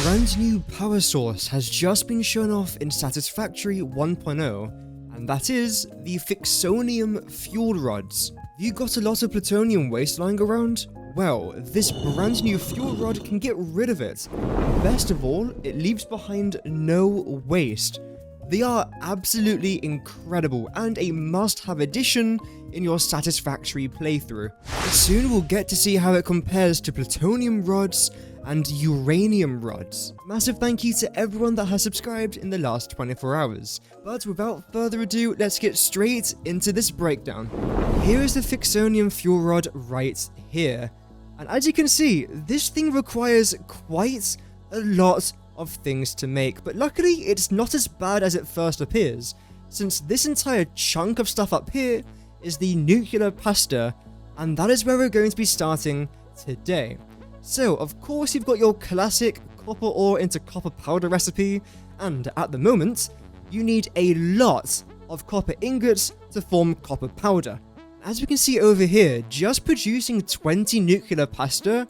brand new power source has just been shown off in Satisfactory 1.0, and that is the FICSONIUM fuel rods. You got a lot of plutonium waste lying around? Well, this brand new fuel rod can get rid of it. Best of all, it leaves behind no waste. They are absolutely incredible and a must-have addition in your Satisfactory playthrough. Soon we'll get to see how it compares to plutonium rods and uranium rods. Massive thank you to everyone that has subscribed in the last 24 hours. But without further ado, let's get straight into this breakdown. Here is the FICSONIUM fuel rod right here. And as you can see, this thing requires quite a lot of things to make, but luckily it's not as bad as it first appears, since this entire chunk of stuff up here is the nuclear pasta, and that is where we're going to be starting today. So, of course, you've got your classic copper ore into copper powder recipe, and at the moment, you need a lot of copper ingots to form copper powder. As we can see over here, just producing 20 nuclear pasta,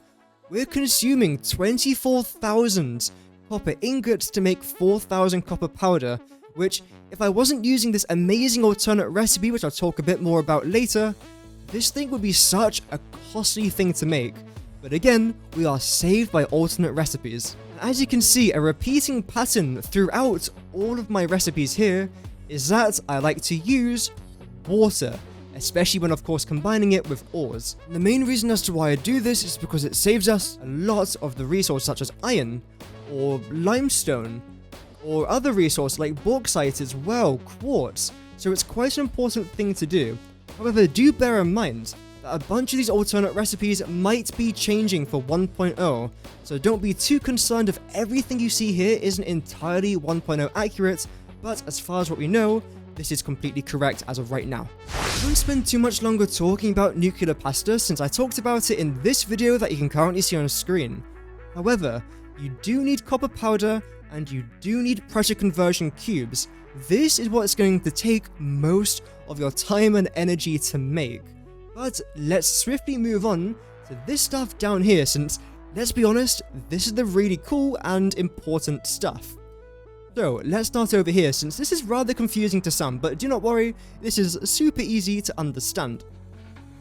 we're consuming 24,000 copper ingots to make 4,000 copper powder, which, if I wasn't using this amazing alternate recipe, which I'll talk a bit more about later, this thing would be such a costly thing to make. But again, we are saved by alternate recipes. As you can see, a repeating pattern throughout all of my recipes here is that I like to use water, especially when of course combining it with ores. And the main reason as to why I do this is because it saves us a lot of the resources such as iron, or limestone, or other resources like bauxite as well, quartz, so it's quite an important thing to do. However, do bear in mind that a bunch of these alternate recipes might be changing for 1.0, so don't be too concerned if everything you see here isn't entirely 1.0 accurate, but as far as what we know, this is completely correct as of right now. I won't spend too much longer talking about nuclear pasta since I talked about it in this video that you can currently see on screen. However, you do need copper powder and you do need pressure conversion cubes. This is what it's going to take most of your time and energy to make. But let's swiftly move on to this stuff down here since, let's be honest, this is the really cool and important stuff. So let's start over here since this is rather confusing to some, but do not worry, this is super easy to understand.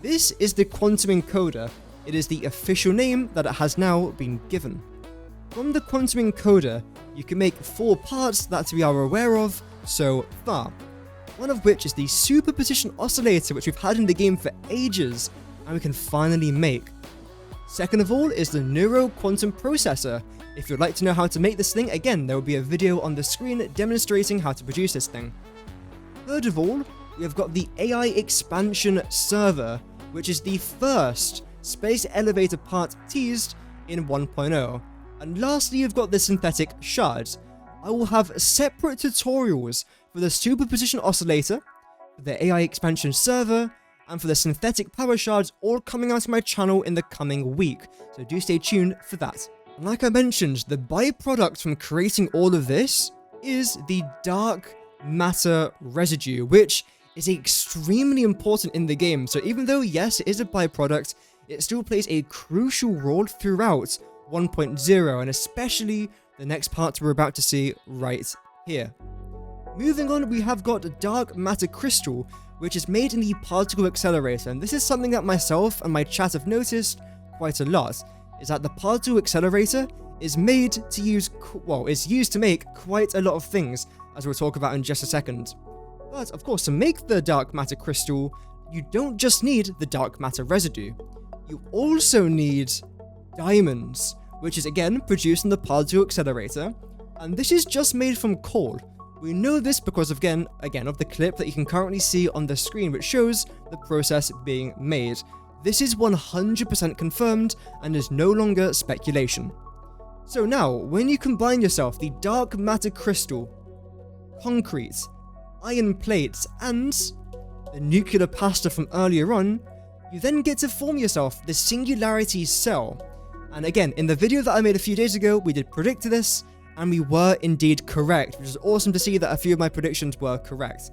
This is the quantum encoder. It is the official name that it has now been given. From the quantum encoder, you can make 4 parts that we are aware of so far. One of which is the superposition oscillator, which we've had in the game for ages, and we can finally make. Second of all is the neuro quantum processor. If you'd like to know how to make this thing, again, there will be a video on the screen demonstrating how to produce this thing. Third of all, we have got the AI expansion server, which is the first space elevator part teased in 1.0. And lastly, you've got the synthetic shards. I will have separate tutorials for the superposition oscillator, for the AI expansion server, and for the synthetic power shards, all coming out of my channel in the coming week, so do stay tuned for that. And like I mentioned, the byproduct from creating all of this is the dark matter residue, which is extremely important in the game. So even though, yes, it is a byproduct, it still plays a crucial role throughout 1.0, and especially the next part we're about to see right here. Moving on, we have got dark matter crystal, which is made in the particle accelerator, and this is something that myself and my chat have noticed quite a lot, is that the particle accelerator is made to use, is used to make quite a lot of things, as we'll talk about in just a second. But of course, to make the dark matter crystal, you don't just need the dark matter residue, you also need diamonds, which is again produced in the particle accelerator, and this is just made from coal. We know this because again of the clip that you can currently see on the screen, which shows the process being made. This is 100% confirmed and is no longer speculation. So now, when you combine yourself the dark matter crystal, concrete, iron plates, and the nuclear pasta from earlier on, you then get to form yourself the singularity cell. And again, in the video that I made a few days ago, we did predict this, and we were indeed correct, which is awesome to see that a few of my predictions were correct.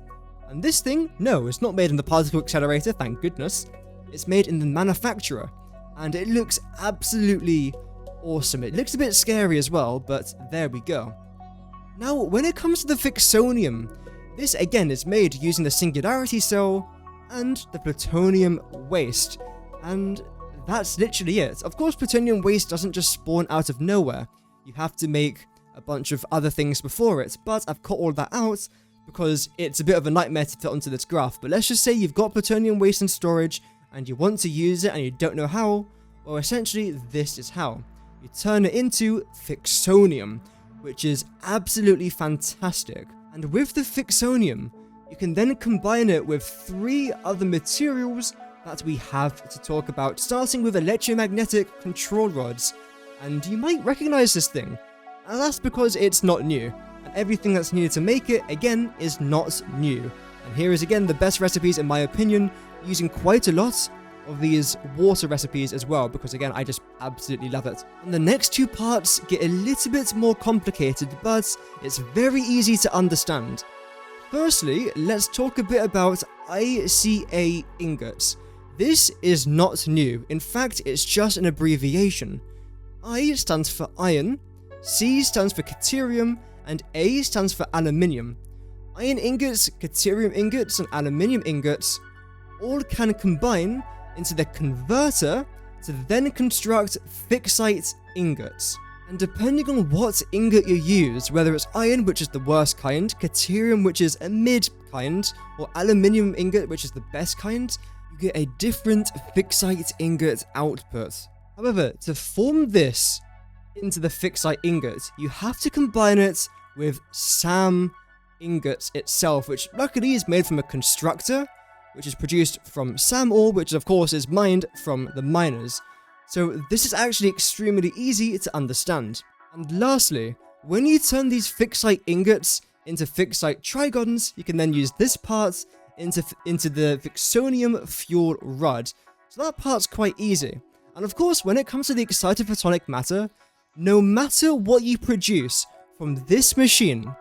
And this thing, no, it's not made in the particle accelerator, thank goodness. It's made in the manufacturer, and it looks absolutely awesome. It looks a bit scary as well, but there we go. Now, when it comes to the FICSONIUM, this again is made using the singularity cell and the plutonium waste, and that's literally it. Of course, plutonium waste doesn't just spawn out of nowhere. You have to make a bunch of other things before it, but I've cut all that out because it's a bit of a nightmare to fit onto this graph. But let's just say you've got plutonium waste in storage and you want to use it and you don't know how. Well, essentially, this is how. You turn it into FICSONIUM, which is absolutely fantastic. And with the FICSONIUM, you can then combine it with 3 other materials that we have to talk about, starting with electromagnetic control rods. And you might recognize this thing, and that's because it's not new, and everything that's needed to make it, again, is not new. And here is again the best recipes in my opinion, using quite a lot of these water recipes as well, because again, I just absolutely love it. And the next 2 parts get a little bit more complicated, but it's very easy to understand. Firstly, let's talk a bit about ICA ingots. This is not new, in fact it's just an abbreviation. I stands for iron, C stands for deuterium, and A stands for aluminium. Iron ingots, deuterium ingots, and aluminium ingots all can combine into the converter to then construct fixite ingots. And depending on what ingot you use, whether it's iron, which is the worst kind, deuterium, which is a mid kind, or aluminium ingot, which is the best kind, you get a different fixite ingot output. However, to form this into the fixite ingot, you have to combine it with SAM ingots itself, which luckily is made from a constructor, which is produced from SAM ore, which of course is mined from the miners. So this is actually extremely easy to understand. And lastly, when you turn these fixite ingots into fixite trigons, you can then use this part into the FICSONIUM fuel rod. So that part's quite easy. And of course, when it comes to the excited photonic matter, no matter what you produce from this machine,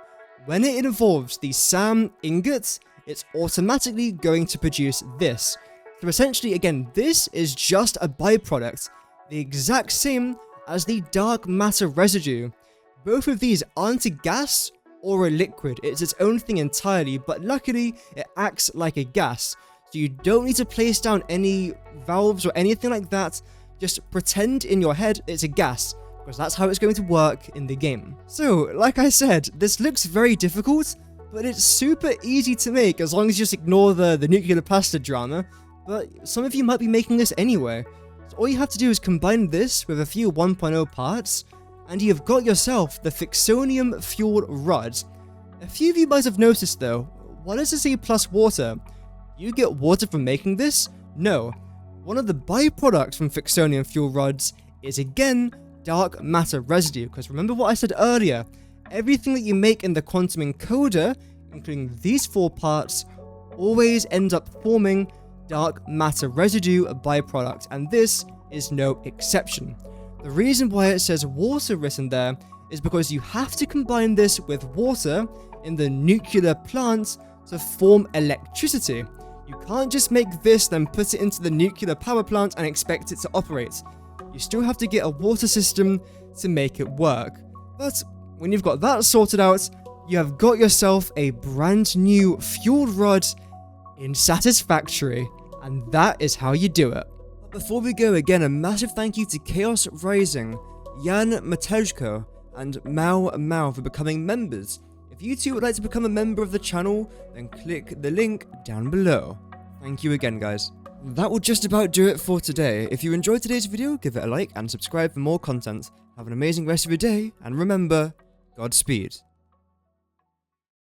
when it involves the SAM ingots, it's automatically going to produce this. So essentially, again, this is just a byproduct, the exact same as the dark matter residue. Both of these aren't a gas or a liquid, it's its own thing entirely, but luckily it acts like a gas. So you don't need to place down any valves or anything like that, just pretend in your head it's a gas, because that's how it's going to work in the game. So, like I said, this looks very difficult, but it's super easy to make as long as you just ignore the nuclear pasta drama. But some of you might be making this anyway. So all you have to do is combine this with a few 1.0 parts, and you've got yourself the FICSONIUM fuel rod. A few of you might have noticed though, why does it say plus water? You get water from making this? No. One of the byproducts from FICSONIUM fuel rods is again dark matter residue, because remember what I said earlier, everything that you make in the quantum encoder, including these 4 parts, always ends up forming dark matter residue byproduct, and this is no exception. The reason why it says water written there is because you have to combine this with water in the nuclear plant to form electricity. You can't just make this then put it into the nuclear power plant and expect it to operate. You still have to get a water system to make it work. But when you've got that sorted out, you have got yourself a brand new fuel rod in Satisfactory, and that is how you do it. But before we go, again, a massive thank you to Chaos Rising, Jan Matejko, and Mao for becoming members. If you too would like to become a member of the channel, then click the link down below. Thank you again, guys. That will just about do it for today. If you enjoyed today's video, give it a like and subscribe for more content. Have an amazing rest of your day, and remember, Godspeed.